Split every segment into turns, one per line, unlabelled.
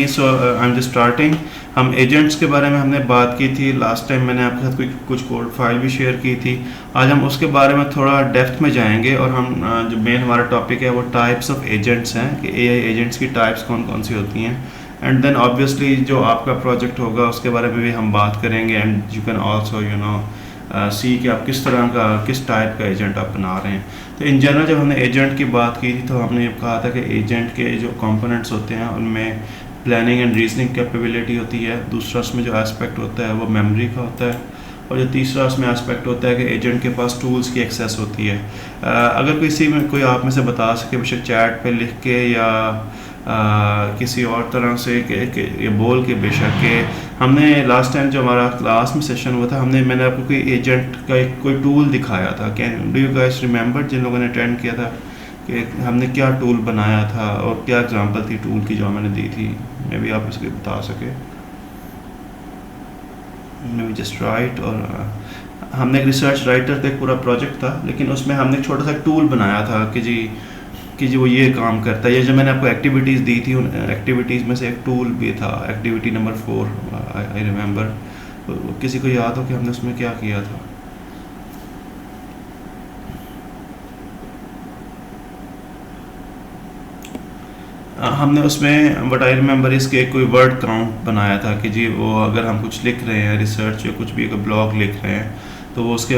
Me, so I am just starting. हम agents के बारे में हमने बात की थी लास्ट टाइम, मैंने आपके साथ कुछ कोड फाइल भी शेयर की थी। आज हम उसके बारे में थोड़ा डेप्थ में जाएंगे और हम जो मेन हमारा टॉपिक है वो टाइप्स ऑफ एजेंट्स हैं कि एआई एजेंट्स की टाइप्स कौन कौन सी होती हैं। एंड देन ऑब्वियसली जो आपका प्रोजेक्ट होगा उसके बारे में भी हम बात करेंगे। And you can also see कि आप किस तरह का किस टाइप का एजेंट आप बना रहे हैं। तो इन जनरल जब हमने एजेंट की बात की थी तो हमने ये कहा था कि एजेंट के जो कंपोनेंट्स होते हैं उनमें प्लानिंग एंड रीजनिंग कैपेबिलिटी होती है। दूसरा उसमें जो एस्पेक्ट होता है वो मेमोरी का होता है। और जो तीसरा उसमें एस्पेक्ट होता है कि एजेंट के पास टूल्स की एक्सेस होती है। अगर किसी में कोई आप में से बता सके बेशक चैट पे लिख के या किसी और तरह से ये बोल के बेशक के, हमने लास्ट टाइम जो हमारा क्लास में सेशन हुआ था मैंने आपको कोई एजेंट का कोई टूल दिखाया था। Can do you guys remember, जिन लोगों ने अटेंड किया था, कि हमने क्या टूल बनाया था और क्या एग्जांपल थी टूल की जो मैंने दी थी। मे भी आप इसको बता सके, मे बी जस्ट राइट। और हमने एक रिसर्च राइटर का एक पूरा प्रोजेक्ट था, लेकिन उसमें हमने एक छोटा सा टूल बनाया था कि जी वो ये काम करता है। ये जो मैंने आपको एक्टिविटीज़ दी थी उन एक्टिविटीज़ में से एक टूल भी था, एक्टिविटी नंबर 4 आई रिमेंबर। किसी को याद हो कि हमने उसमें क्या किया था? हमने उसमें व्हाट आई रिमेंबर इसके कोई वर्ड काउंट बनाया था कि जी वो अगर हम कुछ लिख रहे हैं रिसर्च या कुछ भी अगर ब्लॉग लिख रहे हैं तो वो उसके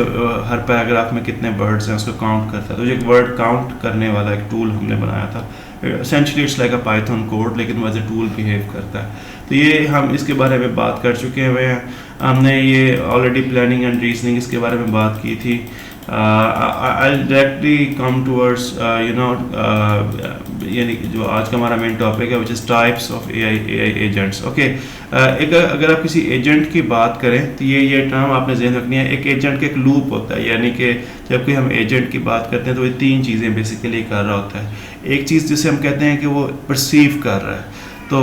हर पैराग्राफ में कितने वर्ड्स हैं उसको काउंट करता है। तो एक वर्ड काउंट करने वाला एक टूल हमने बनाया था। Essentially it's like a Python code, लेकिन वो एज ए टूल बिहेव करता है। तो ये हम इसके बारे में बात कर चुके हैं। हमने ये ऑलरेडी प्लानिंग एंड रीजनिंग इसके बारे में बात की थी। I'll directly come towards यानी जो आज का हमारा मेन टॉपिक है, which is types of AI agents. Okay, एक अगर आप किसी एजेंट की बात करें तो ये टर्म आपने ज़हन रखनी है। एक एजेंट का एक लूप होता है, यानी कि जब कोई हम एजेंट की बात करते हैं तो ये 3 चीज़ें बेसिकली कर रहा होता है। एक चीज़ जिसे हम कहते हैं कि वो परसीव कर रहा है। तो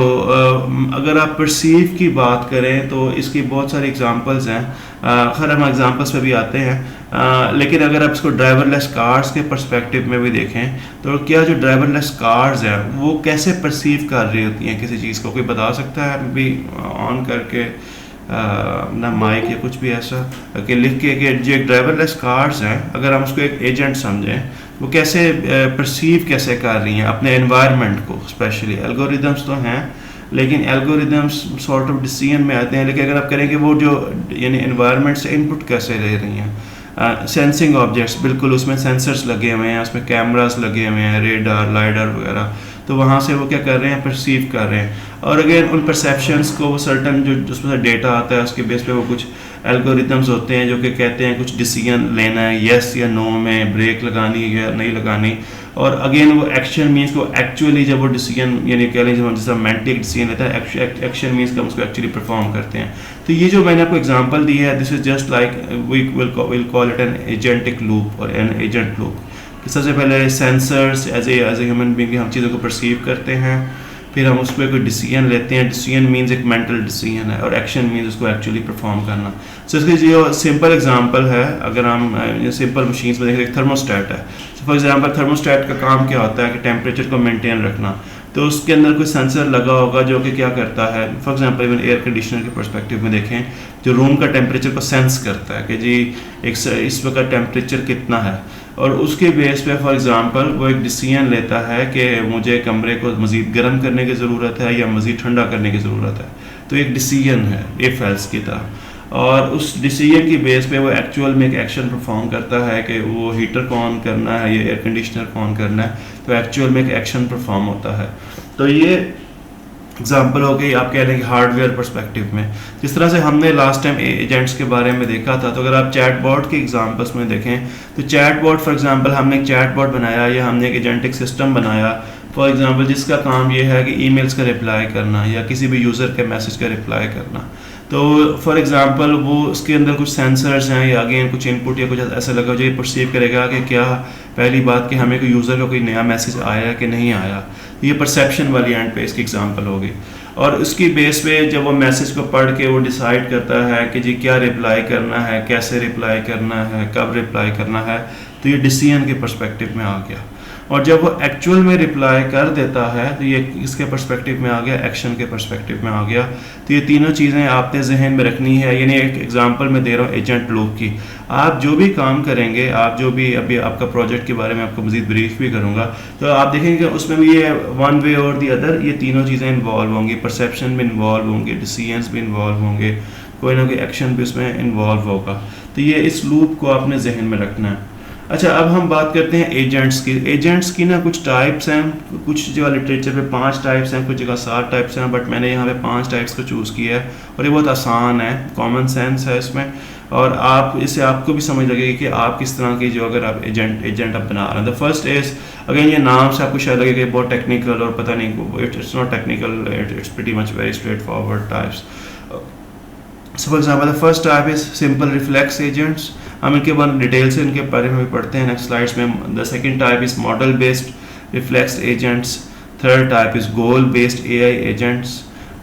अगर आप परसीव की बात करें तो इसकी बहुत सारी एग्जांपल्स हैं। खैर हम एग्जांपल्स पे भी आते हैं, लेकिन अगर आप इसको ड्राइवरलेस कार्स के पर्सपेक्टिव में भी देखें तो क्या जो ड्राइवरलेस कार्स हैं वो कैसे परसीव कर रही होती हैं किसी चीज़ को? कोई बता सकता है भी ऑन करके ना माइक या कुछ भी ऐसा कि लिख के कि जो एक ड्राइवरलेस कार्स हैं अगर हम उसको एक एजेंट समझें वो कैसे परसीव कैसे कर रही हैं अपने एनवायरनमेंट को। स्पेशली एल्गोरिदम्स तो हैं, लेकिन एल्गोरिदम्स सॉर्ट ऑफ डिसीजन में आते हैं। लेकिन अगर आप करेंगे वो जो यानी एनवायरनमेंट से इनपुट कैसे ले रही हैं। सेंसिंग ऑब्जेक्ट्स, बिल्कुल उसमें सेंसर्स लगे हुए हैं, उसमें कैमरास लगे हुए हैं, रेडार लाइडर वगैरह। तो वहाँ से वो क्या कर रहे हैं, परसीव कर रहे हैं। और अगेन उन परसेप्शंस को वो सर्टन जो उसमें से डेटा आता है उसके बेस पे वो कुछ एल्गोरिदम्स होते हैं जो कि कहते हैं कुछ डिसीजन लेना है, येस या नो में, ब्रेक लगानी है या नहीं लगानी। और अगेन वो एक्शन मीन्स को एक्चुअली जब वो डिसीजन यानी कह लीजिए हम जैसा मेंटली डिसीजन लेता है, एक्शन मीन्स का हम उसको एक्चुअली परफॉर्म करते हैं। तो ये जो मैंने आपको एग्जांपल दी है, this is just like we will call it an agentic loop और एन एजेंट लूप। कि सबसे पहले sensors as a human being हम चीज़ों को परसीव करते हैं, फिर हम उस पर कोई डिसीजन लेते हैं। डिसीजन मीन्स एक मेंटल डिसीजन है और एक्शन मीन्स उसको एक्चुअली परफॉर्म करना। सो इसकी जो सिंपल एग्जांपल है, अगर हम सिंपल मशीन्स में देखें, एक थर्मोस्टेट है। फॉर एग्जांपल थर्मोस्टेट का काम क्या होता है कि टेम्परेचर को मेंटेन रखना। तो उसके अंदर कोई सेंसर लगा होगा जो कि क्या करता है, for example even air conditioner के पर्सपेक्टिव में देखें, जो रूम का टेम्परेचर को सेंस करता है कि जी इस वक्त टेम्परेचर कितना है। और उसके बेस पे फॉर एग्जांपल वो एक डिसीजन लेता है कि मुझे कमरे को मज़ीद गर्म करने की ज़रूरत है या मज़ीद ठंडा करने की ज़रूरत है। तो एक डिसीजन है इफ एल्स की तरह। और उस डिसीजन की बेस पे वो एक्चुअल में एक एक्शन परफॉर्म करता है कि वो हीटर को ऑन करना है या एयर कंडीशनर को ऑन करना है। तो एक्चुअल में एक एक्शन परफॉर्म होता है। तो ये एग्जाम्पल हो गई आप कह रहे हैं हार्डवेयर पर्सपेक्टिव में। जिस तरह से हमने लास्ट टाइम एजेंट्स के बारे में देखा था, तो अगर आप चैटबॉट के एग्जांपल्स में देखें तो चैटबॉट फॉर एग्जांपल हमने एक चैटबॉट बनाया या हमने एक एजेंटिक सिस्टम बनाया फॉर एग्जांपल जिसका काम ये है कि ईमेल्स का रिप्लाई करना या किसी भी यूज़र के मैसेज का रिप्लाई करना। तो फॉर एग्जांपल वो उसके अंदर कुछ सेंसर्स हैं या अगेन कुछ इनपुट या कुछ ऐसा लगा जो ये परसीव करेगा कि क्या पहली बात कि हमें कोई यूज़र का कोई नया मैसेज आया कि नहीं आया। ये परसेप्शन वाली एंड पे इसकी एग्जांपल होगी। और उसकी बेस पे जब वो मैसेज को पढ़ के वो डिसाइड करता है कि जी क्या रिप्लाई करना है, कैसे रिप्लाई करना है, कब रिप्लाई करना है। तो ये डिसीजन के पर्सपेक्टिव में आ गया। और जब वो एक्चुअल में रिप्लाई कर देता है तो ये इसके पर्सपेक्टिव में आ गया, एक्शन के पर्सपेक्टिव में आ गया। तो ये तीनों चीज़ें आपने जहन में रखनी है। यानी एक एग्जांपल मैं दे रहा हूँ एजेंट लूप की। आप जो भी काम करेंगे, आप जो भी अभी आपका प्रोजेक्ट के बारे में आपको मज़ीद ब्रीफ भी करूँगा, तो आप देखेंगे कि उसमें भी ये वन वे और दी अदर ये तीनों चीज़ें इन्वॉल्व होंगी, परसेप्शन भी इन्वॉल्व होंगे, डिसीजंस भी इन्वॉल्व होंगे, कोई ना कोई एक्शन भी उसमें इन्वॉल्व होगा। तो ये इस लूप को आपने जहन में रखना है। अच्छा, अब हम बात करते हैं एजेंट्स की। एजेंट्स की ना कुछ टाइप्स हैं, कुछ जगह लिटरेचर पे 5 टाइप्स हैं, कुछ जगह 7 टाइप्स हैं, बट मैंने यहाँ पे 5 टाइप्स को चूज़ किया है और ये बहुत आसान है, कॉमन सेंस है इसमें, और आप इससे आपको भी समझ लगेगी कि आप किस तरह की जो अगर आप एजेंट आप बना रहे हैं। द फर्स्ट इज, अगेन ये नाम से आपको शायद लगेगा बहुत टेक्निकल और पता नहीं, it's not technical, it's pretty much very straight forward types. So for example, the first type is simple reflex agents. हम इनके बारे में डिटेल से इनके बारे में भी पढ़ते हैं नेक्स्ट स्लाइड्स में। The second type is model based reflex agents. Third type is goal based AI agents.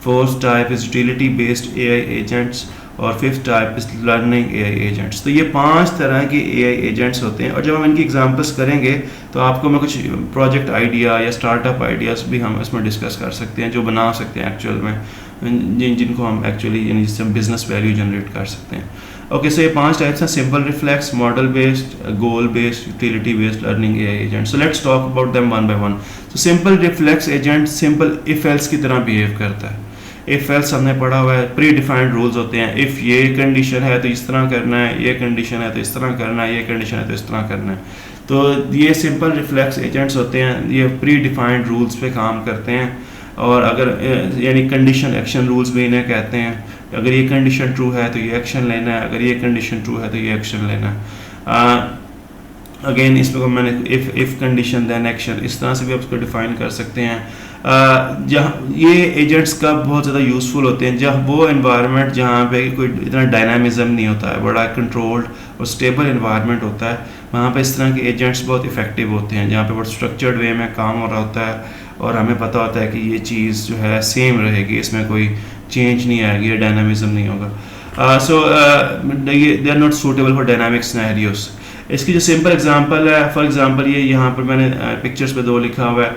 Fourth type is utility based AI agents. और fifth type is learning AI agents. तो ये 5 तरह के AI एजेंट्स होते हैं, और जब हम इनकी एग्जांपल्स करेंगे तो आपको मैं कुछ प्रोजेक्ट आइडिया या स्टार्टअप आइडियाज़ भी हम इसमें डिस्कस कर सकते हैं, जो बना सकते हैं एक्चुअल में, जिनको हम एक्चुअली यानी जिससे हम बिजनेस वैल्यू जनरेट कर सकते हैं। ओके, सो ये 5 टाइप्स हैं: simple reflex, model based, goal based, utility based, learning AI agent. So let's talk about them one by one. तो simple reflex agent simple if else की तरह बिहेव करता है। इफ एल्स हमने पढ़ा हुआ है, प्री डिफाइंड रूल्स होते हैं। इफ़ ये कंडीशन है तो इस तरह करना है, ये कंडीशन है तो इस तरह करना है, ये कंडीशन है तो इस तरह करना है। तो ये सिंपल रिफ्लेक्स एजेंट्स होते हैं, ये प्री डिफाइंड रूल्स पे काम करते हैं। और अगर यानी कंडीशन एक्शन रूल्स भी इन्हें कहते हैं। अगर ये कंडीशन ट्रू है तो ये एक्शन लेना है, अगर ये कंडीशन ट्रू है तो ये एक्शन लेना है। अगेन इसमें मैंने इफ कंडीशन देन एक्शन, इस तरह से भी आप उसको डिफाइन कर सकते हैं। जहाँ ये एजेंट्स कब बहुत ज़्यादा यूज़फुल होते हैं, जहाँ वो एनवायरनमेंट जहाँ पे कोई इतना डायनामिज्म नहीं होता है, बड़ा कंट्रोल्ड और स्टेबल एनवायरनमेंट होता है, वहाँ पे इस तरह के एजेंट्स बहुत इफेक्टिव होते हैं, जहाँ पे बहुत स्ट्रक्चर्ड वे में काम हो रहा होता है और हमें पता होता है कि ये चीज़ जो है सेम रहेगी, इसमें कोई चेंज नहीं आएगी, या डायनामिज्म नहीं होगा। So they are not suitable for dynamic scenarios. इसकी जो सिंपल एग्जांपल है, फॉर एग्जांपल ये यहाँ पर मैंने पिक्चर्स पे 2 लिखा हुआ है।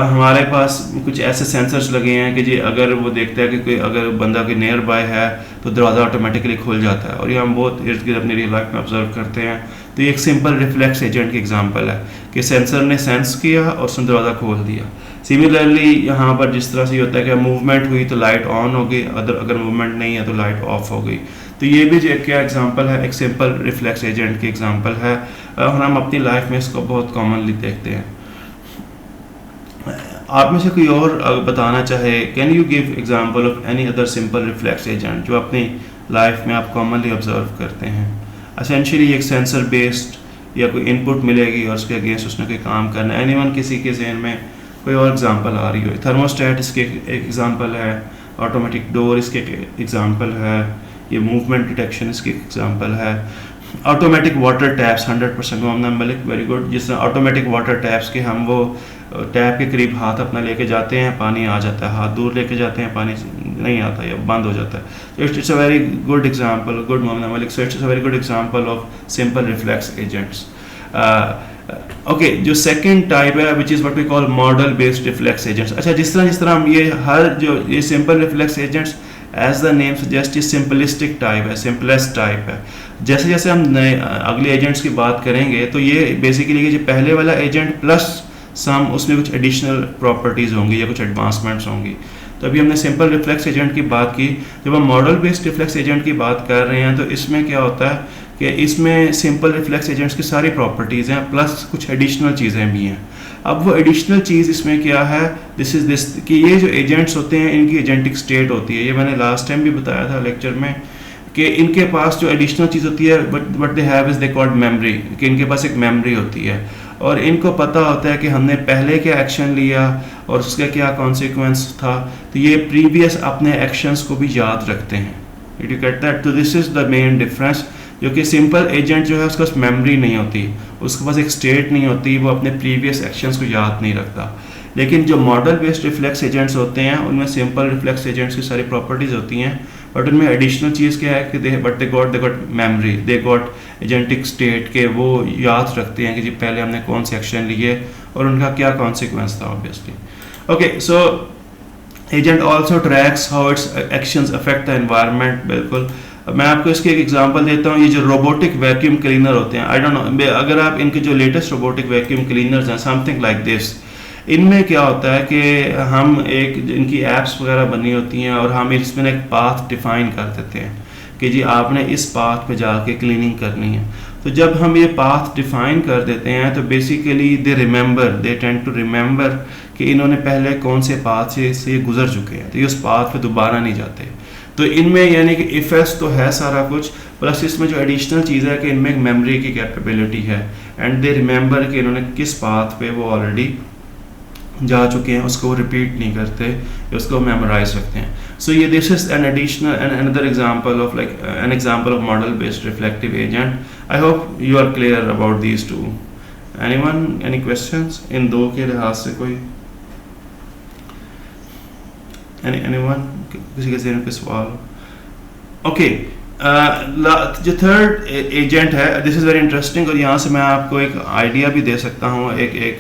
हमारे पास कुछ ऐसे सेंसर्स लगे हैं कि जी अगर वो देखता है कि कोई अगर बंदा के नियर बाय है तो दरवाज़ा ऑटोमेटिकली खुल जाता है, और ये हम बहुत इर्द गिर्द अपनी रियल लाइफ में ऑब्जर्व करते हैं। तो ये एक सिंपल रिफ्लेक्स एजेंट की एग्जाम्पल है कि सेंसर ने सेंस किया और उसने दरवाज़ा खोल दिया। सिमिलरली यहाँ पर जिस तरह से होता है कि मूवमेंट हुई तो लाइट ऑन हो गई, अगर मूवमेंट नहीं है तो लाइट ऑफ हो गई। तो ये भी जो क्या एग्जांपल है, एक सिंपल रिफ्लेक्स एजेंट की एग्जांपल है, और हम अपनी लाइफ में इसको बहुत कॉमनली देखते हैं। आप में से कोई और बताना चाहे, can you give example of any other simple reflex agent जो अपनी लाइफ में आप कॉमनली ऑब्जर्व करते हैं? एसेंशियली एक सेंसर बेस्ड या कोई इनपुट मिलेगी और उसके अगेंस्ट उसने कोई काम करना है। एनीवन किसी के जहन में कोई और एग्जांपल आ रही हो? थर्मोस्टेट इसके एक एग्जांपल है, ऑटोमेटिक डोर इसके एग्जांपल है, ये मूवमेंट डिटेक्शन इसकी एग्जांपल है। Automatic water taps 100% Mohammad Malik, very good. जिस तरह ऑटोमेटिक वाटर टैप्स के हम वो टैप के करीब हाथ अपना लेके जाते हैं, पानी आ जाता है, हाथ दूर लेके जाते हैं, पानी नहीं आता या बंद हो जाता है। तो it's a very good example, good Mohammed Malik. So it's a very good example of simple reflex agents. Okay, जो सेकंड टाइप है which is what we call model based reflex agents. अच्छा, जिस तरह हम ये simple reflex agents as the name suggest, ये simplistic type है, simplest type है। जैसे जैसे हम नए अगले एजेंट्स की बात करेंगे तो ये बेसिकली जो पहले वाला एजेंट प्लस सम उसमें कुछ एडिशनल प्रॉपर्टीज़ होंगी या कुछ एडवांसमेंट्स होंगी। तो अभी हमने सिंपल रिफ्लेक्स एजेंट की बात की। जब हम मॉडल बेस्ड रिफ्लेक्स एजेंट की बात कर रहे हैं तो इसमें क्या होता है कि इसमें सिंपल रिफ्लेक्स एजेंट्स की सारी प्रॉपर्टीज़ हैं प्लस कुछ एडिशनल चीज़ें भी हैं। अब वो एडिशनल चीज़ इसमें क्या है, दिस कि ये जो एजेंट्स होते हैं इनकी एजेंटिक स्टेट होती है। ये मैंने लास्ट टाइम भी बताया था लेक्चर में कि इनके पास जो एडिशनल चीज़ होती है but they have is they called memory, कि इनके पास एक मेमोरी होती है और इनको पता होता है कि हमने पहले क्या एक्शन लिया और उसका क्या कॉन्सिक्वेंस था। तो ये प्रीवियस अपने एक्शंस को भी याद रखते हैं। It you get that? तो this is the main difference. जो कि सिंपल एजेंट जो है उसके पास मेमोरी नहीं होती, उसके पास एक स्टेट नहीं होती, वो अपने प्रीवियस एक्शंस को याद नहीं रखता। लेकिन जो मॉडल बेस्ड रिफ्लेक्स एजेंट्स होते हैं उनमें सिंपल रिफ्लेक्स एजेंट्स की सारी प्रॉपर्टीज़ होती हैं बट उनमें एडिशनल चीज़ क्या है कि they got memory, they got agentic state के वो याद रखते हैं कि जी पहले हमने कौन से एक्शन लिए और उनका क्या कॉन्सिक्वेंस था obviously. Okay, so agent also tracks how it's actions affect the environment. बिल्कुल, मैं आपको इसके एक एग्जांपल देता हूँ। ये जो रोबोटिक वैक्यूम क्लीनर होते हैं, आई डोंट नो अगर आप इनके जो लेटेस्ट रोबोटिक वैक्यूम क्लीनर्स हैं, समथिंग लाइक दिस, इनमें क्या होता है कि हम एक इनकी एप्स वगैरह बनी होती हैं और हम इसमें एक पाथ डिफाइन कर देते हैं कि जी आपने इस पाथ पे जाके क्लीनिंग करनी है। तो जब हम ये पाथ डिफाइन कर देते हैं तो basically they tend to remember कि इन्होंने पहले कौन से पाथ से गुजर चुके हैं, तो ये उस पाथ पे दोबारा नहीं जाते। तो इनमें यानी कि इफेक्ट्स तो है सारा कुछ, प्लस इसमें जो एडिशनल चीज़ है कि इनमें एक मेमोरी की कैपेबिलिटी है एंड दे रिमेंबर कि इन्होंने किस पाथ पे वो ऑलरेडी जा चुके हैं, उसको रिपीट नहीं करते, उसको मेमोराइज रखते हैं। सो ये this is an additional and another example of like an example of model based reflective agent. I hope you are clear about these two. Anyone, any questions in दो के लिहाज से? कोई एनीवन, किसी के ज़हन पे सवाल? ओके, जो थर्ड एजेंट है, दिस इज़ वेरी इंटरेस्टिंग और यहाँ से मैं आपको एक आइडिया भी दे सकता हूँ, एक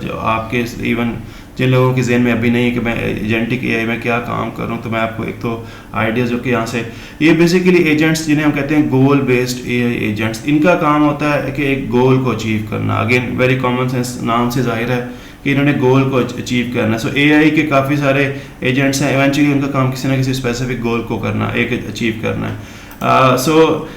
जो आपके इवन जिन लोगों के जहन में अभी नहीं है कि मैं एजेंटिक एआई में क्या काम करूँ, तो मैं आपको एक तो आइडिया जो कि यहाँ से, ये बेसिकली एजेंट्स जिन्हें हम कहते हैं गोल बेस्ड एआई एजेंट्स, इनका काम होता है कि एक गोल को अचीव करना। अगेन वेरी कॉमन सेंस, नाम से जाहिर है कि इन्होंने गोल को अचीव करना है। सो एआई के काफ़ी सारे एजेंट्स हैं, इवेंचुअली उनका काम किसी ना किसी स्पेसिफिक गोल को करना, एक अचीव करना है। सो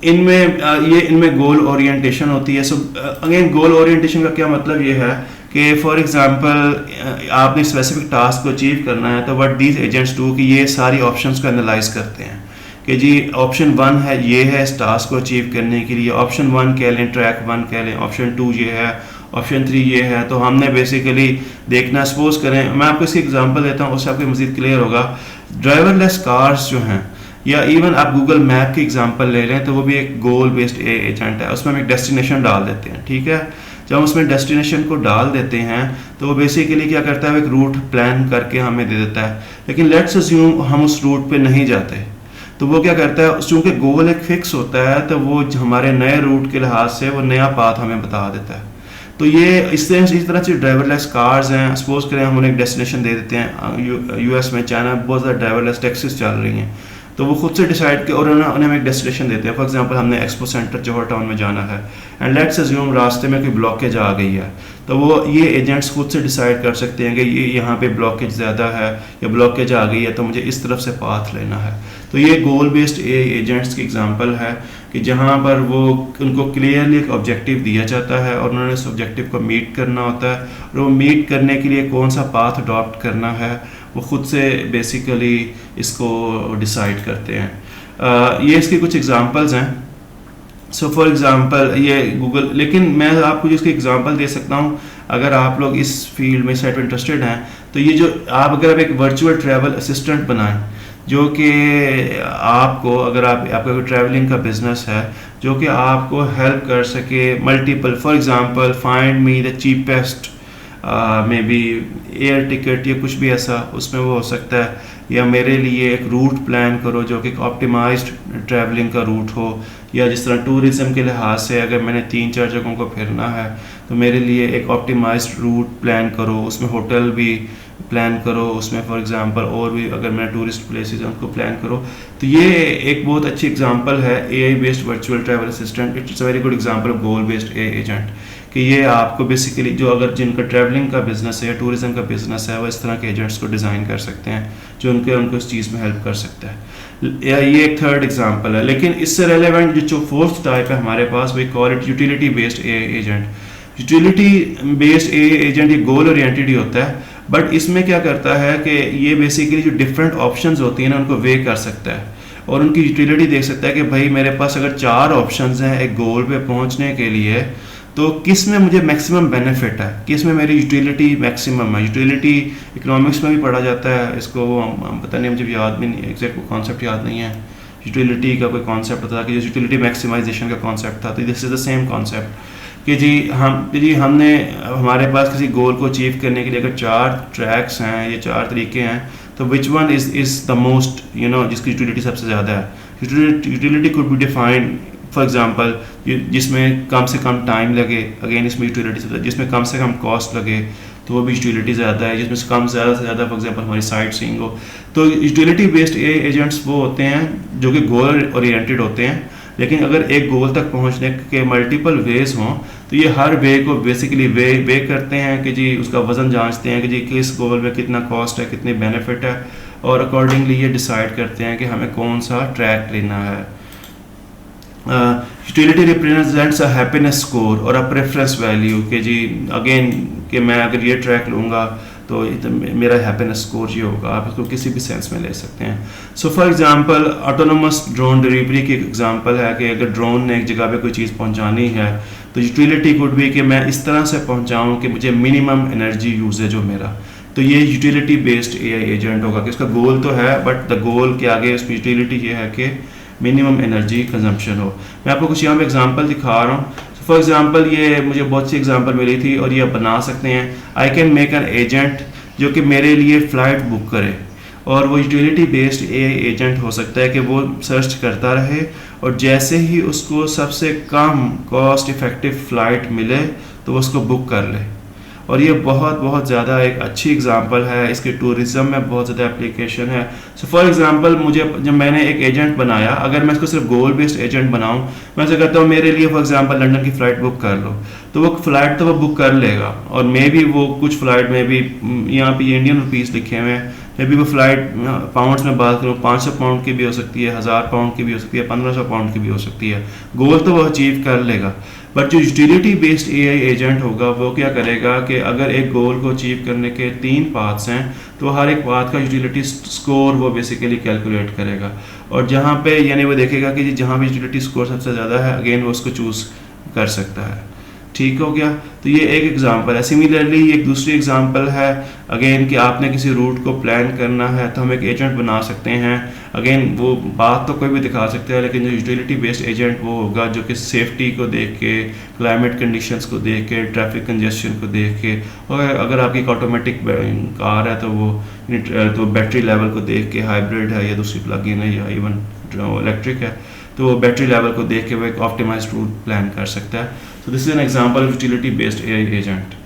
इनमें गोल ओरिएंटेशन होती है। सो अगेन गोल ओरिएंटेशन का क्या मतलब ये है कि फॉर एग्जांपल आपने स्पेसिफिक टास्क को अचीव करना है, तो व्हाट दीज एजेंट्स डू कि ये सारी ऑप्शंस को एनालाइज करते हैं कि जी ऑप्शन 1 है, ये है इस टास्क को अचीव करने के लिए, ऑप्शन 1 कह लें, ट्रैक 1 कह लें, ऑप्शन 2 ये है, ऑप्शन 3 ये है। तो हमने बेसिकली देखना, सपोज करें, मैं आपको इसकी एग्जांपल देता हूँ, उससे आपको मज़ीद क्लियर होगा। ड्राइवरलेस कार्स जो हैं, या इवन आप गूगल मैप की एग्जांपल ले लें, तो वो भी एक गोल बेस्ड एजेंट है। उसमें हम एक डेस्टिनेशन डाल देते हैं, ठीक है। जब हम उसमें डेस्टिनेशन को डाल देते हैं तो वो बेसिकली क्या करता है, वो एक रूट प्लान करके हमें दे देता है। लेकिन लेट्स अज्यूम हम उस रूट पे नहीं जाते, तो वो क्या करता है, चूँकि गोल एक फिक्स होता है, तो वो हमारे नए रूट के लिहाज से वो नया पाथ हमें बता देता है। तो ये इस तरह से ड्राइवरलेस कार्स हैं। सपोज करें हम उन्हें एक डेस्टिनेशन दे देते हैं, यूएस में, चाइना में बहुत ज़्यादा ड्राइवरलेस टैक्सीज चल रही हैं, तो वो खुद से डिसाइड कर और उन्हें हम एक डेस्टिनेशन देते हैं। फॉर एग्जांपल हमने एक्सपो सेंटर जौहर टाउन में जाना है एंड लेट्स अज्यूम रास्ते में कोई ब्लॉकेज आ गई है, तो वो ये एजेंट्स खुद से डिसाइड कर सकते हैं कि ये यहाँ पे ब्लॉकेज ज़्यादा है या ब्लॉकेज आ गई है, तो मुझे इस तरफ से पाथ लेना है। तो ये गोल बेस्ड एजेंट्स की एग्जांपल है कि जहाँ पर वो उनको क्लियरली एक ऑब्जेक्टिव दिया जाता है और उन्होंने उस ऑब्जेक्टिव को मीट करना होता है, और वो मीट करने के लिए कौन सा पाथ अडॉप्ट करना है वो खुद से बेसिकली इसको डिसाइड करते हैं। ये इसके कुछ एग्जांपल्स हैं। सो फॉर एग्जांपल ये गूगल, लेकिन मैं आपको जिसकी एग्जांपल दे सकता हूँ, अगर आप लोग इस फील्ड में साइड पर इंटरेस्टेड हैं, तो ये जो अगर आप एक वर्चुअल ट्रैवल असिस्टेंट बनाएं, जो कि आपको, अगर आपका कोई ट्रैवलिंग का बिजनेस है, जो कि आपको हेल्प कर सके multiple, for example find me the cheapest may be air ticket या कुछ भी ऐसा, उसमें वो हो सकता है, या मेरे लिए एक रूट प्लान करो जो कि ऑप्टिमाइज्ड ट्रैवलिंग का रूट हो, या जिस तरह टूरिज़्म के लिहाज से अगर मैंने 3-4 जगहों को फिरना है तो मेरे लिए एक ऑप्टिमाइज्ड रूट प्लान करो, उसमें होटल भी प्लान करो, उसमें फॉर एग्जांपल और भी अगर मैं टूरिस्ट प्लेसेस हैं उनको प्लान करो। तो ये एक बहुत अच्छी एग्जांपल है AI based virtual travel assistant. It's a very good example of goal based AI agent, कि ये आपको बेसिकली जो अगर जिनका ट्रैवलिंग का बिजनेस है या टूरिज्म का बिजनेस है, वो इस तरह के एजेंट्स को डिज़ाइन कर सकते हैं जो उनको इस चीज़ में हेल्प कर सकता है। ये एक थर्ड एग्जांपल है। लेकिन इससे रेलेवेंट जो फोर्थ टाइप है हमारे पास, we call it utility based AI agent. Utility based AI agent ये गोल ओरिएंटेड ही होता है, बट इसमें क्या करता है कि ये बेसिकली जो डिफरेंट ऑप्शंस होती हैं ना, उनको वे कर सकता है और उनकी यूटिलिटी देख सकता है कि भाई मेरे पास अगर 4 ऑप्शंस हैं एक गोल पे पहुंचने के लिए, तो किस में मुझे मैक्सिमम बेनिफिट है, किस में मेरी यूटिलिटी मैक्सिमम है। यूटिलिटी इकोनॉमिक्स में भी पढ़ा जाता है, इसको हम पता नहीं, मुझे याद भी नहीं, एग्जैक्ट कॉन्सेप्ट याद नहीं है। यूटिलिटी का कोई कॉन्सेप्ट होता था कि यूटिलिटी मैक्सिमाइजेशन का कॉन्सेप्ट था, तो this is the same concept कि जी हमने हमारे पास किसी गोल को अचीव करने के लिए अगर 4 ट्रैक्स हैं या 4 तरीके हैं, तो which one is the most जिसकी यूटिलिटी सबसे ज़्यादा है। Utility could be defined for example जिसमें कम से कम टाइम लगे, अगेन इसमें यूटिलिटी, जिसमें कम से कम कॉस्ट लगे तो वो भी यूटिलिटी ज़्यादा है, जिसमें कम ज़्यादा से ज़्यादा फॉर एग्जांपल हमारी साइट सीइंग हो। तो यूटिलिटी बेस्ड एआई एजेंट्स वो होते हैं जो कि गोल ओरिएंटेड होते हैं, लेकिन अगर एक गोल तक पहुंचने के मल्टीपल वेज हों तो ये हर वे को बेसिकली वे करते हैं कि जी उसका वज़न जांचते हैं कि जी किस गोल में कितना कॉस्ट है, कितनी बेनिफिट है, और अकॉर्डिंगली ये डिसाइड करते हैं कि हमें कौन सा ट्रैक लेना है। Utility represents a happiness score और अ प्रेफरेंस वैल्यू कि जी अगेन कि मैं अगर ये ट्रैक लूँगा तो मेरा हैप्पीनेस स्कोर ये होगा। आप इसको किसी भी सेंस में ले सकते हैं। So for example autonomous drone delivery की एक एग्जांपल है कि अगर ड्रोन ने एक जगह पे कोई चीज़ पहुंचानी है तो यूटिलिटी कुड भी कि मैं इस तरह से पहुंचाऊं कि मुझे मिनिमम एनर्जी यूजेज हो मेरा। तो ये यूटिलिटी बेस्ड एआई एजेंट होगा कि उसका गोल तो है बट द गोल के आगे उसकी यूटिलिटी ये है कि मिनिमम एनर्जी कंजम्पशन हो। मैं आपको कुछ यहाँ पे एग्जांपल दिखा रहा हूँ। फॉर एग्जांपल ये मुझे बहुत सी एग्जांपल मिली थी और ये आप बना सकते हैं। I can make an agent जो कि मेरे लिए फ़्लाइट बुक करे, और वो यूटिलिटी बेस्ड एआई एजेंट हो सकता है कि वो सर्च करता रहे और जैसे ही उसको सबसे कम कॉस्ट इफ़ेक्टिव फ़्लाइट मिले तो वो उसको बुक कर ले। और ये बहुत ज़्यादा एक अच्छी एग्जांपल है, इसके टूरिज़्म में बहुत ज़्यादा एप्लीकेशन है। सो फॉर एग्जांपल मुझे जब मैंने एक एजेंट बनाया, अगर मैं इसको सिर्फ गोल बेस्ड एजेंट बनाऊं, मैं ऐसा कहता हूँ मेरे लिए फॉर एग्जांपल लंदन की फ़्लाइट बुक कर लो, तो वो फ़्लाइट तो वो बुक कर लेगा, और मे भी वो कुछ फ़्लाइट में भी यहाँ पे इंडियन रुपीज़ लिखे हुए हैं, मे भी वो फ़्लाइट पाउंड्स में बात करूँ 500 पाउंड की भी हो सकती है, 1000 पाउंड की भी हो सकती है, 1500 पाउंड की भी हो सकती है। गोल तो वो अचीव कर लेगा। बट जो यूटिलिटी बेस्ड एआई एजेंट होगा वो क्या करेगा कि अगर एक गोल को अचीव करने के 3 पाथ्स हैं तो हर एक पाथ का यूटिलिटी स्कोर वो बेसिकली कैलकुलेट करेगा, और जहाँ पे यानी वो देखेगा कि जहाँ भी यूटिलिटी स्कोर सबसे ज़्यादा है अगेन वो उसको चूज़ कर सकता है। ठीक हो गया। तो ये एक एग्जांपल है। सिमिलरली एक दूसरी एग्जांपल है अगेन कि आपने किसी रूट को प्लान करना है तो हम एक एजेंट बना सकते हैं। अगेन वो बात तो कोई भी दिखा सकता है, लेकिन जो यूटिलिटी बेस्ड एजेंट वो होगा जो कि सेफ्टी को देख के, क्लाइमेट कंडीशंस को देख के, ट्रैफिक कंजेशन को देख के, और अगर आपकी एक ऑटोमेटिक कार है तो वो तो बैटरी लेवल को देख के, हाइब्रिड है या दूसरी प्लग इन है या इवन इलेक्ट्रिक है, तो बैटरी लेवल को देख के वो एक ऑप्टिमाइज्ड रूट प्लान कर सकता है। So this is an example of utility based AI agent.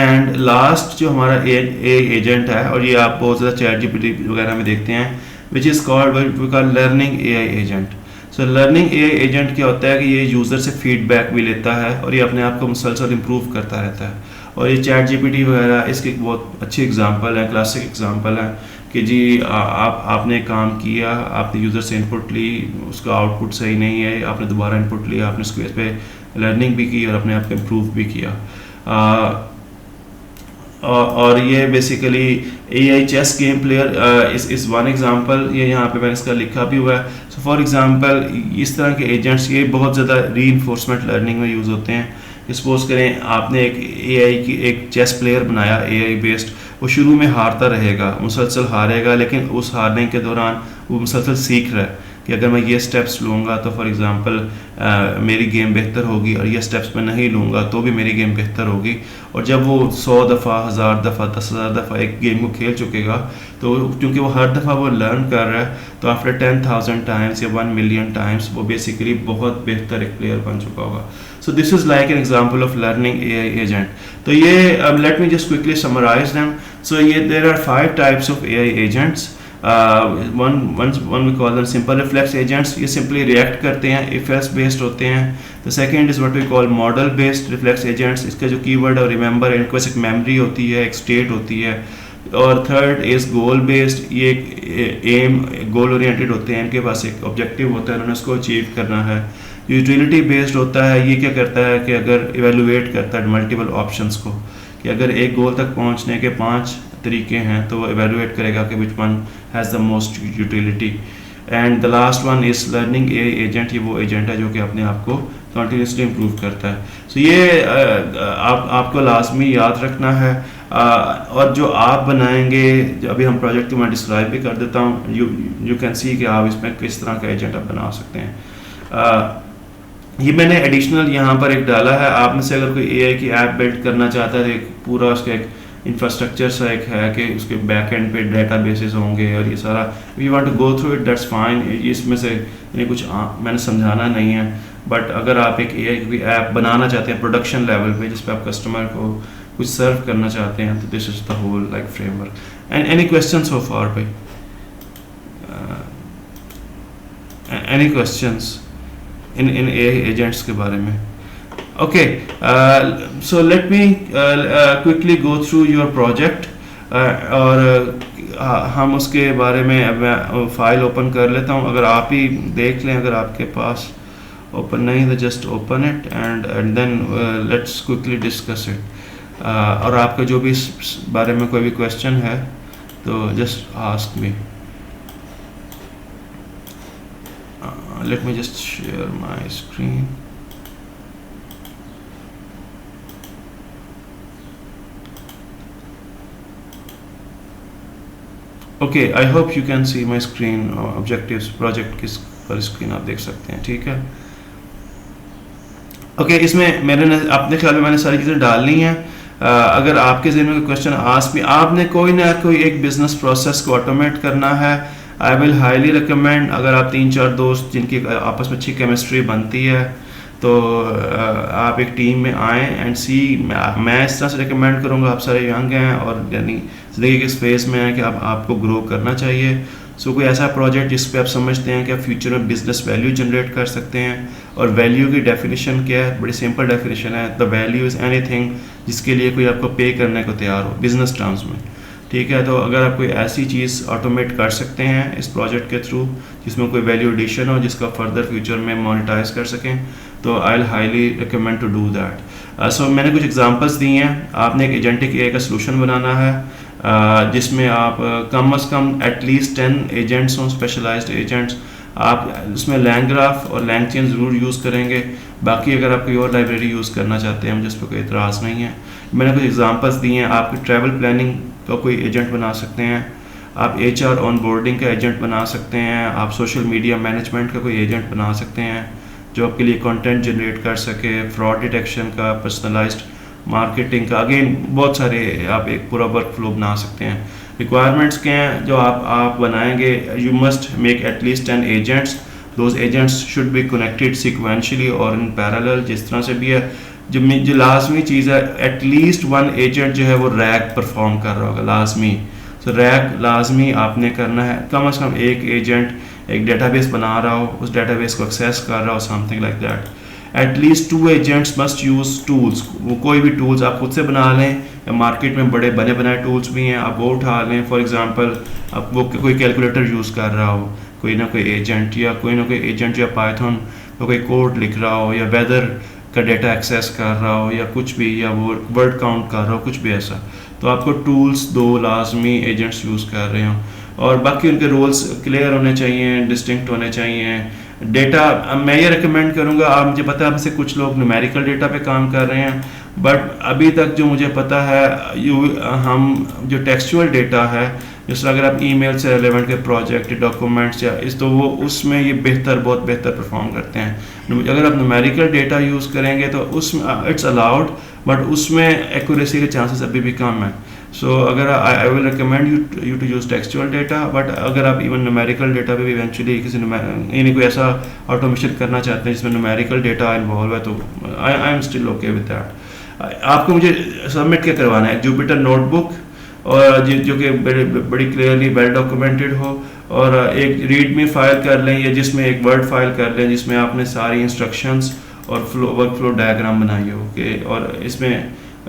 And last जो हमारा AI agent है, और ये आप बहुत ज़्यादा ChatGPT वगैरह में देखते हैं, which is called what we call learning AI agent. So learning AI agent क्या होता है कि ये यूज़र से फीडबैक भी लेता है और ये अपने आप को मुसलसल इम्प्रूव करता रहता है। और ये ChatGPT वगैरह इसकी एक बहुत अच्छी एग्जांपल है, क्लासिक एग्जांपल है कि जी आपने काम किया, आपने यूज़र से इनपुट ली, उसका आउटपुट सही नहीं है, आपने दोबारा इनपुट लिया, आपने उसके बेस पे लर्निंग भी की और अपने आप को इम्प्रूव भी किया। और ये basically AI chess game player is one example, ये यहाँ पे मैंने इसका लिखा भी हुआ है। सो फॉर एग्जांपल इस तरह के एजेंट्स ये बहुत ज़्यादा रीइंफोर्समेंट लर्निंग में यूज़ होते हैं। सपोज करें आपने एक AI की एक चेस प्लेयर बनाया AI बेस्ड, वो शुरू में हारता रहेगा, मुसलसल हारेगा, लेकिन उस हारने के दौरान वो मुसलसल सीख रहा है कि अगर मैं ये स्टेप्स लूँगा तो फॉर एग्जांपल मेरी गेम बेहतर होगी, और ये स्टेप्स मैं नहीं लूँगा तो भी मेरी गेम बेहतर होगी। और जब वो 100 दफ़ा, 1000 दफ़ा, 10,000 दफ़ा एक गेम को खेल चुकेगा, तो क्योंकि वो हर दफ़ा वो लर्न कर रहा है, तो आफ्टर 10,000 टाइम्स या 1 मिलियन टाइम्स वो बेसिकली बहुत बेहतर एक प्लेयर बन चुका होगा। So this is like an example of learning AI agent. तो ये let me just quickly summarize them. So there are 5 types of AI agents. One we call them simple reflex agents. ये simply react करते हैं, if else based होते हैं. The second is what we call model based reflex agents. इसका जो keyword और remember है, इनके पास एक memory होती है, एक state होती है. और थर्ड इज़ गोल बेस्ड, ये एम गोल ओरिएंटेड होते हैं, इनके पास एक ऑब्जेक्टिव होता है, उन्होंने उसको अचीव करना है। यूटिलिटी बेस्ड होता है, ये क्या करता है कि अगर इवेलुएट करता है मल्टीपल ऑप्शंस को, कि अगर एक गोल तक पहुंचने के 5 तरीके हैं तो वो इवेलुएट करेगा कि which one has the most utility. And the last one is learning AI agent, ये वो एजेंट है जो कि अपने आप को कंटिन्यूसली इम्प्रूव करता है। सो ये आपको लाजमी याद रखना है। और जो आप बनाएंगे, अभी हम प्रोजेक्ट को मैं डिस्क्राइब भी कर देता हूँ, यू कैन सी कि आप इसमें किस तरह का एजेंट आप बना सकते हैं। ये मैंने एडिशनल यहाँ पर एक डाला है, आप में से अगर कोई AI की ऐप बिल्ड करना चाहता है, एक पूरा उसका एक इंफ्रास्ट्रक्चर सा एक है कि उसके बैक एंड पे डाटा बेसिस होंगे और ये सारा, we want to go through it, that's fine. इसमें से यानी कुछ मैंने समझाना नहीं है, बट अगर आप एक AI ऐप बनाना चाहते हैं प्रोडक्शन लेवल पे जिस पे आप कस्टमर को कुछ सर्व करना चाहते हैं, तो this is the whole like framework. And any question so far भाई? Any questions in AI agents के बारे में? Okay, so let me quickly go through your project और हम उसके बारे में मैं फाइल ओपन कर लेता हूँ। अगर आप ही देख लें, अगर आपके पास ओपन नहीं तो just open it and then let's quickly discuss it. और आपका जो भी इस बारे में कोई भी क्वेश्चन है तो just ask me. Let me just share my screen. Okay, I hope you can see my screen. Objectives project किस पर स्क्रीन आप देख सकते हैं, ठीक है। ओके, इसमें मैंने अपने ख्याल में मैंने सारी चीज़ें डालनी हैं। अगर आपके ज़हन में कोई क्वेश्चन आस्क मी, आपने कोई ना कोई एक बिजनेस प्रोसेस को ऑटोमेट करना है, आई विल हाईली रिकमेंड, अगर आप 3-4 दोस्त जिनकी आपस में अच्छी केमिस्ट्री बनती है तो आप एक टीम में आएँ एंड सी। मैं इस तरह से रिकमेंड करूँगा, आप सारे यंग हैं और यानी ज़िंदगी के इस फेज़ में है कि आपको ग्रो करना चाहिए। सो कोई ऐसा प्रोजेक्ट जिस पे आप समझते हैं कि आप फ्यूचर में बिजनेस वैल्यू जनरेट कर सकते हैं। और वैल्यू की डेफिनेशन क्या है? बड़ी सिंपल डेफिनेशन है, द वैल्यू इज़ एनीथिंग जिसके लिए कोई आपको पे करने को तैयार हो बिजनेस टर्म्स में, ठीक है। तो अगर आप कोई ऐसी चीज़ ऑटोमेट कर सकते हैं इस प्रोजेक्ट के थ्रू जिसमें कोई वैल्यू एडिशन हो, जिसका फर्दर फ्यूचर में मोनेटाइज कर सकें, तो I will highly recommend to do that. So मैंने कुछ एग्जांपल्स दी हैं। आपने एक एजेंटिक AI का सोल्यूशन बनाना है जिसमें आप कम अज़ कम एटलीस्ट 10 एजेंट्स हों, स्पेशलाइज्ड एजेंट्स। आप उसमें LangGraph और LangChain ज़रूर यूज़ करेंगे। बाकी अगर आप कोई और लाइब्रेरी यूज़ करना चाहते हैं, मुझे उस पर कोई एतराज़ नहीं है। मैंने कुछ एग्जांपल्स दिए हैं। आपकी ट्रैवल प्लानिंग का कोई एजेंट बना सकते हैं, आप HR ऑनबोर्डिंग का एजेंट बना सकते हैं, आप सोशल मीडिया मैनेजमेंट का कोई एजेंट बना सकते हैं जो आपके लिए कंटेंट जनरेट कर सके, फ्रॉड डिटेक्शन का, पर्सनलाइज्ड मार्केटिंग का, अगेन बहुत सारे आप एक पूरा वर्क फ्लो बना सकते हैं। रिक्वायरमेंट्स क्या हैं जो आप बनाएंगे? You must make at least 10 agents, those agents should be connected sequentially और इन पैरेलल, जिस तरह से भी है। जो लाजमी चीज़ है, एटलीस्ट 1 एजेंट जो है वो रैग परफॉर्म कर रहा होगा लाजमी। सो रैग लाजमी आपने करना है। कम से कम एक एजेंट एक डेटाबेस बना रहा हो, उस डेटाबेस को एक्सेस कर रहा हो, something like that. At least 2 agents must use tools. वो कोई भी टूल्स आप खुद से बना लें या मार्केट में बड़े बने बनाए टूल्स भी हैं, आप वो उठा लें। फॉर एग्जांपल आप वो कोई कैलकुलेटर यूज़ कर रहा हो, कोई ना कोई एजेंट, या कोई ना कोई एजेंट या पाइथन तो कोई कोड लिख रहा हो, या वेदर का डेटा एक्सेस कर रहा हो, या कुछ भी, या वो वर्ड काउंट कर रहा हो, कुछ भी ऐसा। तो आपको टूल्स 2 लाजमी एजेंट्स यूज़ कर रहे हो, और बाकी उनके रोल्स क्लियर होने चाहिए, डिस्टिंक्ट होने चाहिए। डेटा मैं ये रिकमेंड करूँगा, आप मुझे पता है आपसे कुछ लोग न्यूमेरिकल डेटा पे काम कर रहे हैं, बट अभी तक जो मुझे पता है हम जो टेक्सचुअल डेटा है, जिस तरह अगर आप ईमेल से रेलेवेंट के प्रोजेक्ट, डॉक्यूमेंट्स या इस, तो वो उसमें ये बहुत बेहतर परफॉर्म करते हैं। अगर आप न्यूमेरिकल डेटा यूज़ करेंगे तो उसमें इट्स अलाउड, बट उसमें एक्यूरेसी के चांसेस अभी भी कम है। सो अगर I will recommend you to use textual data, but अगर आप इवन न्यूमेरिकल डेटा पे भी इवेंचुअली किसी यानी कोई ऐसा ऑटोमेशन करना चाहते हैं जिसमें न्यूमेरिकल डेटा इन्वॉल्व है, तो I am still okay with that. आपको मुझे सबमिट क्या करवाना है? जुपिटर नोटबुक, और जो कि बड़ी क्लियरली वेल डॉक्यूमेंटेड हो, और एक रीडमी फाइल कर लें, या जिसमें एक वर्ड फाइल कर लें जिसमें आपने सारी इंस्ट्रक्शंस और वर्क फ्लो डायग्राम बनाई हो के, और इसमें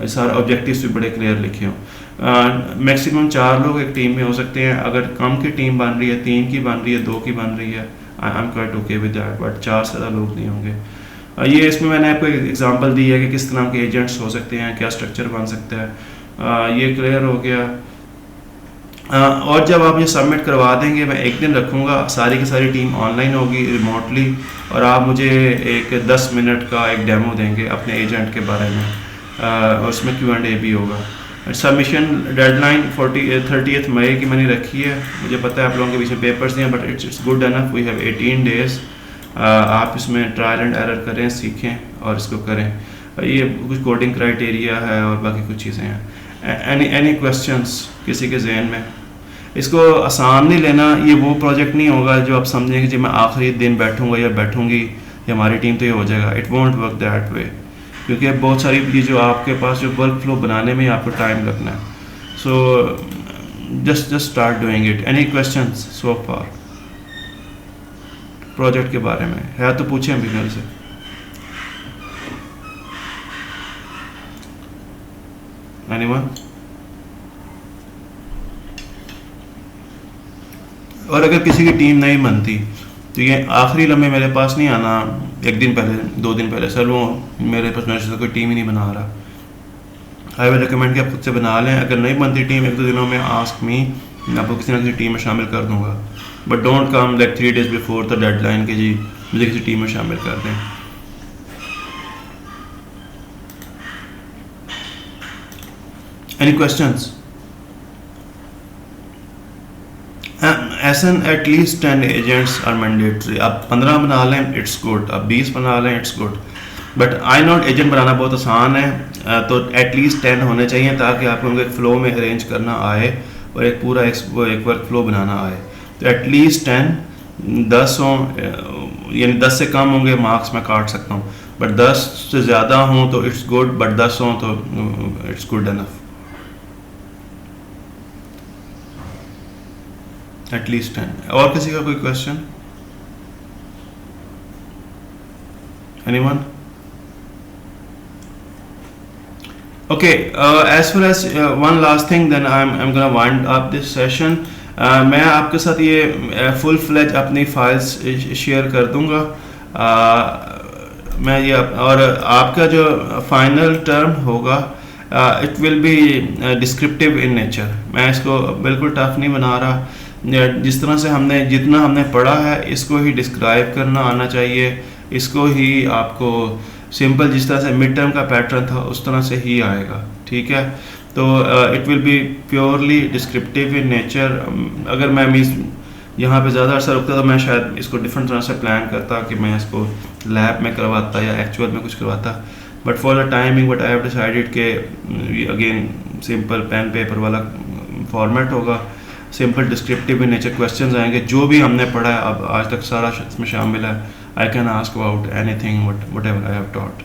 सारे ऑब्जेक्टिव्स भी बड़े क्लियर लिखे हों। मैक्सिमम 4 लोग एक टीम में हो सकते हैं। अगर कम की टीम बन रही है, 3 की बन रही है, 2 की बन रही है, I am quite okay with that, but 4 से ज़्यादा लोग नहीं होंगे। ये इसमें मैंने आपको एक एग्जांपल दी है कि किस तरह के एजेंट्स हो सकते हैं, क्या स्ट्रक्चर बन सकता है। ये क्लियर हो गया। और जब आप ये सबमिट करवा देंगे, मैं एक दिन रखूँगा, सारी की सारी टीम ऑनलाइन होगी रिमोटली, और आप मुझे एक 10 मिनट का एक डेमो देंगे अपने एजेंट के बारे में, और उसमें Q&A भी होगा। सबमिशन डेडलाइन 30 मई की मैंने रखी है। मुझे पता है आप लोगों के बीच में पेपर्स नहीं हैं, but it's good enough, we have 18 days. आप इसमें ट्रायल एंड एरर करें, सीखें और इसको करें। ये कुछ कोडिंग क्राइटेरिया है और बाकी कुछ चीज़ें हैं। एनी क्वेश्चंस किसी के जहन में? इसको आसान नहीं लेना, ये वो प्रोजेक्ट नहीं होगा जो आप समझें कि जी मैं आखिरी दिन बैठूंगा या बैठूंगी या हमारी टीम तो ये हो जाएगा। It won't work that way, क्योंकि बहुत सारी ये जो आपके पास जो वर्क फ्लो बनाने में आपको टाइम लगना है। So just start doing it. Any questions so far project के बारे में है तो पूछें अभी मेरे से। एनीवन? और अगर किसी की टीम नहीं बनती तो ये आखिरी लम्हे मेरे पास नहीं आना, एक दिन पहले 2 दिन पहले, सर वो मेरे पास मेरे से कोई टीम ही नहीं बना रहा। आई विल रिकमेंड कि आप खुद से बना लें। अगर नहीं बनती टीम 1-2 दिनों में आस्क मी, मैं आपको किसी ना किसी टीम में शामिल कर दूंगा। But don't come like 3 days before the deadline कि जी मुझे किसी टीम में शामिल कर दें। Any questions? As in at least 10 agents are mandatory. आप 15 बना लें इट्स गुड, आप 20 बना लें it's good, but I not agent बनाना बहुत आसान है, तो एटलीस्ट 10 होने चाहिए ताकि आपको उनको एक फ़्लो में अरेंज करना आए और एक पूरा एक वर्क फ्लो बनाना आए। तो एटलीस्ट 10 हों, यानी 10 से कम होंगे मार्क्स मैं काट सकता हूँ, बट 10 से ज़्यादा हों तो इट्स गुड, बट 10 हों तो इट्स गुड इनफ। एटलीस्ट 10। और किसी का कोई question? Anyone? Okay, as far as one last thing, then I'm gonna wind up this session. मैं आपके साथ ये फुल फ्लेज अपनी फाइल्स शेयर कर दूंगा। मैं ये और आपका जो फाइनल टर्म होगा it will be descriptive in nature. मैं इसको बिल्कुल टफ नहीं बना रहा, जिस तरह से जितना हमने पढ़ा है इसको ही डिस्क्राइब करना आना चाहिए, इसको ही आपको सिंपल जिस तरह से मिड टर्म का पैटर्न था उस तरह से ही आएगा, ठीक है। तो it will be purely descriptive in nature. अगर मैं यहाँ पे ज़्यादा अर्सा रुकता तो मैं शायद इसको डिफरेंट तरह से प्लान करता कि मैं इसको लैब में करवाता या एक्चुअल में कुछ करवाता, but for the timing what I have decided के अगेन सिंपल पेन पेपर वाला फॉर्मेट होगा, simple descriptive in nature questions आएंगे। जो भी हमने पढ़ा है अब आज तक सारा इसमें शामिल है। I can ask about anything what ever I have taught,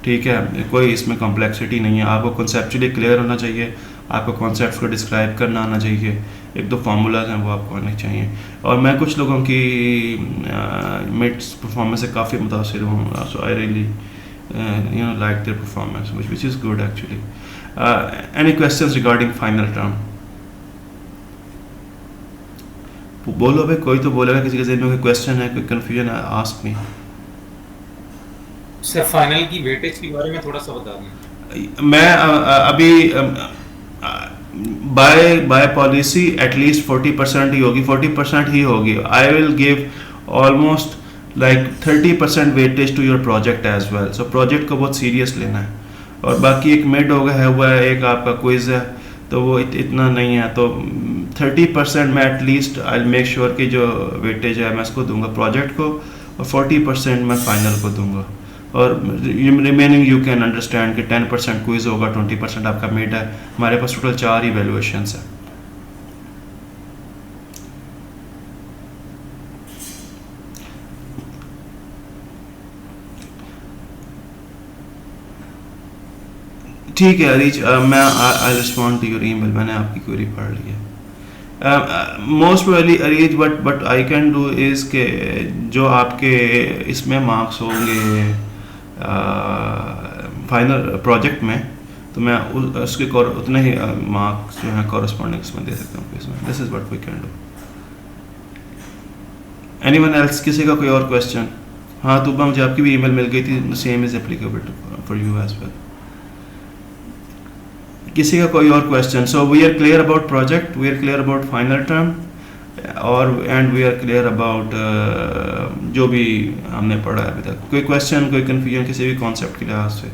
ठीक है। कोई इसमें कॉम्प्लेक्सिटी नहीं है। आपको कॉन्सेप्चुअली क्लियर होना चाहिए, आपको कॉन्सेप्ट्स को डिस्क्राइब करना आना चाहिए, एक दो फार्मूलाज हैं वो आपको आने चाहिए। और मैं कुछ लोगों की मिड्स परफॉर्मेंस से काफ़ी मुतासिर हूँ, so I really like their performance which is good actually. Any questions regarding final term? बोलो भाई, कोई तो बोलेगा, किसी के ज़हन में कोई क्वेश्चन है, कोई कन्फ्यूजन है, आस्क मी।
सर फाइनल की वेटेज के बारे में थोड़ा सा बता दें।
मैं अभी बाय पॉलिसी एटलीस्ट 40% ही होगी, 40% ही होगी। I will give almost like 30% weightage to your project as well. So project को बहुत सीरियस लेना है। और बाकी एक मिड हो गया है हुआ है, एक आपका क्विज है, तो वो इतना नहीं है। तो 30% मैं एटलीस्ट आई मेक श्योर कि जो वेटेज है मैं उसको दूंगा प्रोजेक्ट को, और 40% मैं फाइनल को दूंगा। और रिमेनिंग यू कैन अंडरस्टैंड कि 10% क्विज होगा, 20% आपका मिड है। हमारे पास टोटल 4 इवेल्युएशंस है। ठीक है अरीज, मैं I respond to your email. मैंने आपकी क्वेरी पढ़ ली है। Most probably Areej but I can do is के जो आपके इसमें मार्क्स होंगे फाइनल प्रोजेक्ट में, तो मैं उसके उतने ही मार्क्स जो हैं कॉरस्पॉन्डिंग इसमें दे सकता हूँ इसमें। This is what we can do. Anyone else? किसी का कोई और क्वेश्चन? हाँ तुबा, मुझे आपकी भी ईमेल मिल गई थी, same is applicable for you as well. किसी का कोई और question? So we are clear about project, we are clear about final term, और and we are clear about जो भी हमने पढ़ा है अभी तक। कोई क्वेश्चन, कोई कन्फ्यूजन किसी भी कॉन्सेप्ट के लिहाज से?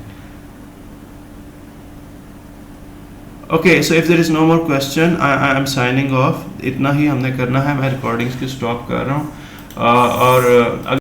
Okay, so if there is no more question I am signing off. इतना ही हमने करना है। मैं रिकॉर्डिंग्स की स्टॉप कर रहा हूँ। और